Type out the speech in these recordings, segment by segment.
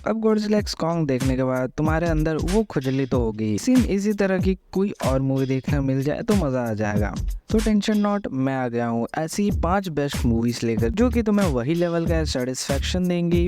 अब Godzilla x Kong देखने के बाद तुम्हारे अंदर वो खुजली तो होगी। सेम इसी तरह की कोई और मूवी देखने मिल जाए तो मजा आ जाएगा। तो टेंशन नॉट, मैं आ गया हूँ ऐसी 5 बेस्ट मूवीज लेकर जो कि तुम्हें वही लेवल का सेटिस्फैक्शन देंगी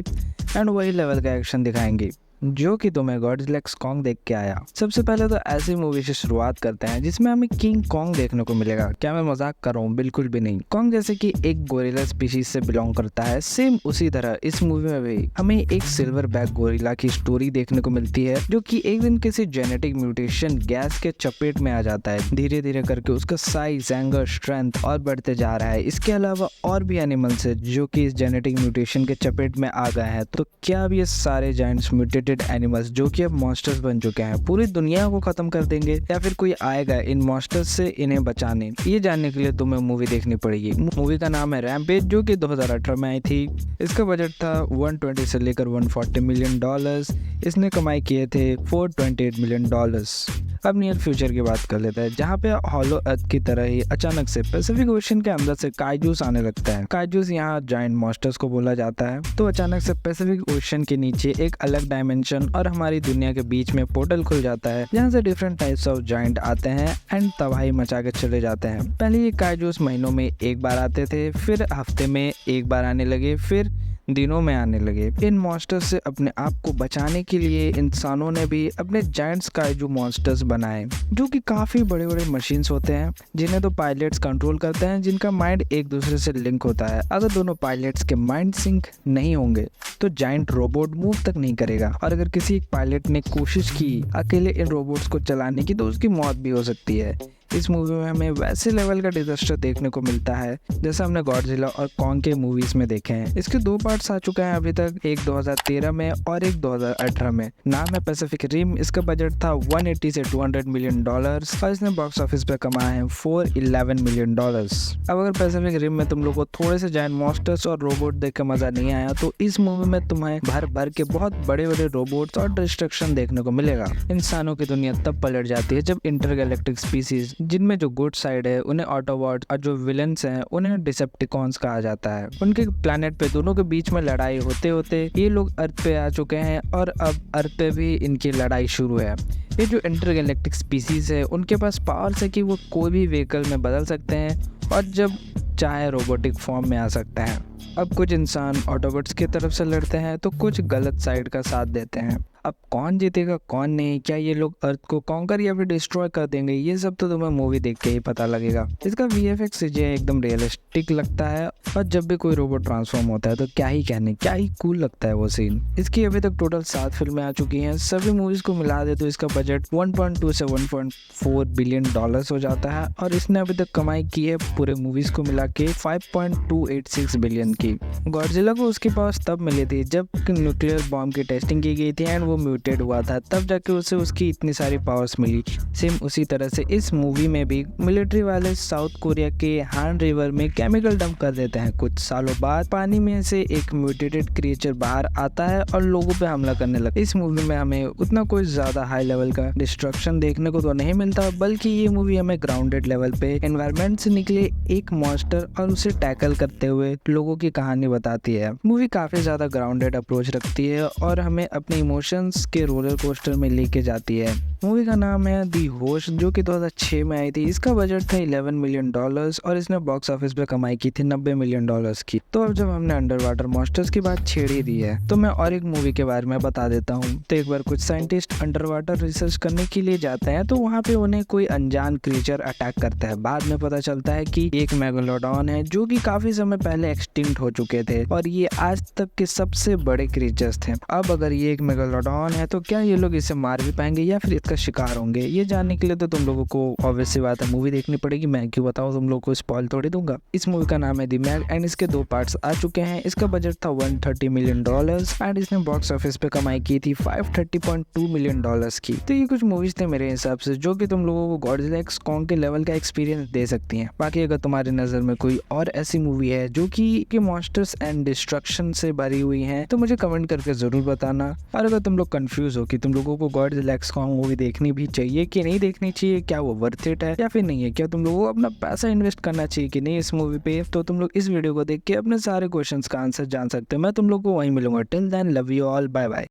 एंड वही लेवल का एक्शन दिखाएंगी जो कि तुम्हें गॉडजिला एक्स कॉन्ग देख के आया। सबसे पहले तो ऐसी मूवी से शुरुआत करते हैं जिसमें हमें किंग कॉन्ग देखने को मिलेगा। क्या मैं मजाक कर रहा हूँ? बिल्कुल भी नहीं। कॉन्ग जैसे कि एक गोरिल्ला स्पीशीज से बिलोंग करता है, सेम उसी तरह इस मूवी में भी हमें एक सिल्वर बैक गोरिल्ला की स्टोरी देखने को मिलती है जो कि एक दिन किसी जेनेटिक म्यूटेशन गैस के चपेट में आ जाता है। धीरे धीरे करके उसका साइज, एंगर, स्ट्रेंथ और बढ़ते जा रहा है। इसके अलावा और भी एनिमल्स है जो कि इस जेनेटिक म्यूटेशन के चपेट में आ गए हैं। तो क्या अब ये सारे जायंट्स म्यूटेटेड एनिमल्स जो कि अब मॉन्स्टर्स बन चुके हैं पूरी दुनिया को खत्म कर देंगे या फिर कोई आएगा इन मॉन्स्टर्स से इन्हें बचाने? ये जानने के लिए तुम्हें मूवी देखनी पड़ेगी। मूवी का नाम है रैम्पेज जो कि 2018 में आई थी। इसका बजट था 120 से लेकर 140 मिलियन डॉलर्स। इसने कमाई किए थे 428 मिलियन डॉलर्स। अब नियर फ्यूचर की बात कर लेते हैं जहाँ पे हॉलो अर्थ की तरह ही अचानक से पैसिफिक ओशन के अंदर से काइजूस आने लगता है। काइजूस यहाँ जायंट मॉन्स्टर्स को बोला जाता है। तो अचानक से पैसिफिक ओशन के नीचे एक अलग डायमेंशन और हमारी दुनिया के बीच में पोर्टल खुल जाता है जहाँ से डिफरेंट टाइप्स ऑफ जायंट आते हैं एंड तबाही मचा के चले जाते हैं। पहले ये काइजूस महीनों में एक बार आते थे, फिर हफ्ते में एक बार आने लगे, फिर दिनों में आने लगे। इन मॉन्स्टर्स से अपने आप को बचाने के लिए इंसानों ने भी अपने जायंट्स काइजू मॉन्स्टर्स बनाए जो कि काफी बड़े बड़े मशीन्स होते हैं जिन्हें तो पायलट्स कंट्रोल करते हैं, जिनका माइंड एक दूसरे से लिंक होता है। अगर दोनों पायलट्स के माइंड सिंक नहीं होंगे तो जायंट रोबोट मूव तक नहीं करेगा और अगर किसी एक पायलट ने कोशिश की अकेले इन रोबोट्स को चलाने की तो उसकी मौत भी हो सकती है। इस मूवी में हमें वैसे लेवल का डिजास्टर देखने को मिलता है जैसा हमने गॉडजिला और कॉन्ग के मूवीज में देखे हैं। इसके 2 पार्ट्स आ चुके हैं अभी तक, एक 2013 में और एक 2018 में। नाम है पैसिफिक रिम। इसका बजट था 180 से 200 मिलियन डॉलर्स और इसने बॉक्स ऑफिस पे कमाए हैं 411 मिलियन डॉलर्स। अब अगर पैसिफिक रिम में तुम लोग को थोड़े से जायंट मॉन्स्टर्स और रोबोट देख के मजा नहीं आया तो इस मूवी में तुम्हें भर भर के बहुत बड़े बड़े रोबोट्स और डिस्ट्रक्शन देखने को मिलेगा। इंसानों की दुनिया तब पलट जाती है जब इंटरगैलेक्टिक स्पीसीज जिनमें जो गुड साइड है उन्हें ऑटोबॉट्स और जो विलन्स हैं उन्हें डिसेप्टिकॉन्स कहा जाता है। उनके प्लेनेट पे दोनों के बीच में लड़ाई होते होते ये लोग अर्थ पे आ चुके हैं और अब अर्थ पे भी इनकी लड़ाई शुरू है। ये जो इंटरगैलेक्टिक स्पीसीज है उनके पास पावर्स है कि वो कोई भी व्हीकल में बदल सकते हैं और जब चाहे रोबोटिक फॉर्म में आ सकते हैं। अब कुछ इंसान ऑटोबॉट्स की तरफ से लड़ते हैं तो कुछ गलत साइड का साथ देते हैं। अब कौन जीतेगा कौन नहीं, क्या ये लोग अर्थ को कॉन्कर या फिर डिस्ट्रॉय कर देंगे, ये सब तो तुम्हें मूवी देख के ही पता लगेगा। इसका VFX CGI एकदम रियलिस्टिक लगता है और जब भी कोई रोबोट ट्रांसफॉर्म होता है तो क्या ही कहने, क्या ही कूल लगता है वो सीन। इसकी अभी तक टोटल 7 फिल्में आ चुकी हैं। सभी मूवीज को मिला दे तो इसका बजट 1.2 से 1.4 बिलियन डॉलर्स हो जाता है और इसने अभी तक कमाई की है पूरे मूवीज को मिला के 5.286 बिलियन की। गॉडजिला को उसकी पावर्स तब मिली थी जब न्यूक्लियर बॉम्ब की टेस्टिंग की गई थी एंड वो म्यूटेड हुआ था, तब जाके उसे उसकी इतनी सारी पावर्स मिली। सेम उसी तरह से इस मूवी में भी मिलिट्री वाले साउथ कोरिया के हान रिवर में केमिकल डंप कर देते हैं। कुछ सालों बाद पानी में से एक म्यूटेटेड क्रिएचर बाहर आता है और लोगों पे हमला करने लगता है। इस मूवी में हमें उतना कोई ज्यादा हाई लेवल का डिस्ट्रक्शन देखने को तो नहीं मिलता, बल्कि ये मूवी हमें ग्राउंडेड लेवल पे एनवायरनमेंट से निकले एक मॉन्स्टर और उसे टैकल करते हुए लोगों की कहानी बताती है। मूवी काफी ज्यादा ग्राउंडेड अप्रोच रखती है और हमें अपने इमोशंस के रोलर कोस्टर में लेके जाती है। मूवी का नाम है दी होस्ट जो कि 2006 में आई थी। इसका बजट था 11 मिलियन डॉलर्स और इसने बॉक्स ऑफिस पे कमाई की थी 90 मिलियन डॉलर्स की। तो अब जब हमने अंडर वाटर मॉन्स्टर्स की बात छेड़ ही दी है तो मैं और एक मूवी के बारे में बता देता हूँ। तो एक बार कुछ साइंटिस्ट अंडर वाटर रिसर्च करने के लिए जाते हैं तो वहाँ पे उन्हें कोई अनजान क्रीचर अटैक करता है। बाद में पता चलता है कि एक मेगालोडॉन है जो कि काफी समय पहले एक्सटिंक्ट हो चुके थे और ये आज तक के सबसे बड़े क्रीचर्स थे। अब अगर ये एक मेगालोडॉन है तो क्या ये लोग इसे मार भी पाएंगे या फिर इसका शिकार होंगे? ये जानने के लिए तो तुम लोगों को ऑब्वियस सी बात है मूवी देखनी पड़ेगी। मैं क्यों बताऊं, तुम लोगों को स्पॉइल थोड़ी दूंगा। इस मूवी का नाम है द मैग एंड इसके 2 पार्ट्स आ चुके हैं। इसका बजट था 130 मिलियन डॉलर्स एंड इसने बॉक्स ऑफिस पे कमाई की थी 530.2 मिलियन डॉलर्स की। तो ये कुछ मूवीज थे मेरे हिसाब से जो कि तुम लोगों को गॉडजिला एक्स कॉन्ग के लेवल का एक्सपीरियंस दे सकती हैं। बाकी अगर तुम्हारी नजर में कोई और ऐसी मूवी है जो कि मॉन्स्टर्स एंड डिस्ट्रक्शन से भरी हुई है तो मुझे कमेंट करके जरूर बताना। और अगर तुम लोग कंफ्यूज हो कि तुम लोगों को गॉडजिला एक्स कॉन्ग मूवी देखनी भी चाहिए कि नहीं देखनी चाहिए, क्या वो वर्थ इट है या फिर नहीं है, क्या तुम लोगों को अपना पैसा इन्वेस्ट करना चाहिए कि नहीं इस मूवी पे, तो तुम लोग इस वीडियो को देख के अपने सारे क्वेश्चंस का आंसर जान सकते हो। मैं तुम लोग को वहीं मिलूंगा। Till then love you all, bye bye.